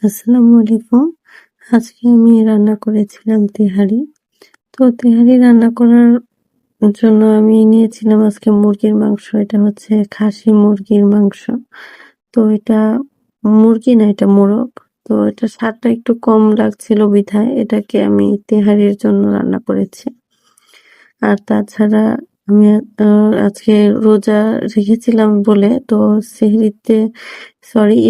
আসসালামু আলাইকুম। আজকে আমি রান্না করেছিলাম তেহারি। তো তেহারি রান্না করার জন্য আমি নিয়েছিলাম আজকে মুরগির মাংস। এটা হচ্ছে খাসি মুরগির মাংস। তো এটা মুরগি না, এটা মোরগ। তো এটা স্বাদটা একটু কম লাগছিল বিধায় এটাকে আমি তেহারির জন্য রান্না করেছি। আর তাছাড়া আমি আজকে রোজা রেখেছিলাম বলে, তো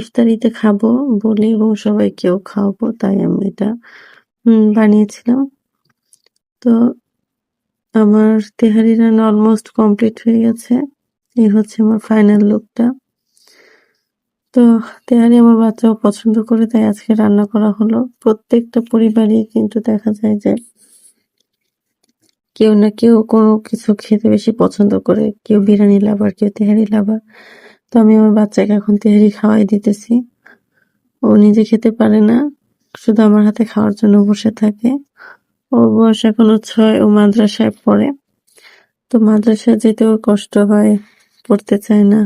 ইফতারিতে খাবো বলে এবং সবাইকেও খাওয়াবো, তাই আমি এটা বানিয়েছিলাম। তো আমার তেহারি রান্না অলমোস্ট কমপ্লিট হয়ে গেছে। এই হচ্ছে আমার ফাইনাল লুকটা। তো তেহারি আমার বাচ্চাও পছন্দ করে, তাই আজকে রান্না করা হলো। প্রত্যেকটা পরিবারই কিন্তু দেখা যায় যে কেউ না কেউ কোনো কিছু খেতে বেশি পছন্দ করে, কেউ বিরিয়ানি লাভার, কেউ তেহারি লাভার। তো আমি আমার বাচ্চাকে এখন তেহারি খাওয়াই দিতেছি। ও নিজে খেতে পারে না, শুধু আমার হাতে খাওয়ার জন্য বসে থাকে। ওর বয়স এখনো 6, ও মাদ্রাসায় পড়ে। তো মাদ্রাসায় যেতেও কষ্ট হয়, পড়তে চায় না।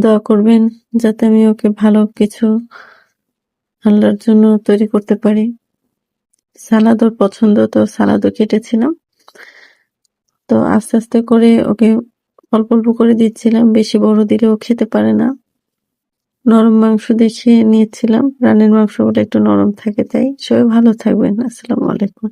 দোয়া করবেন যাতে আমি ওকে ভালো কিছু আল্লাহর জন্য তৈরি করতে পারি। সালাদ ওর পছন্দ, তো সালাদও কেটেছিলাম। তো আস্তে আস্তে করে ওকে অল্প অল্প করে দিচ্ছিলাম, বেশি বড় দিলেও খেতে পারে না। নরম মাংস দেখে নিয়েছিলাম, রানের মাংস বলে একটু নরম থাকে, তাই সবাই ভালো থাকবেন। আসসালামু আলাইকুম।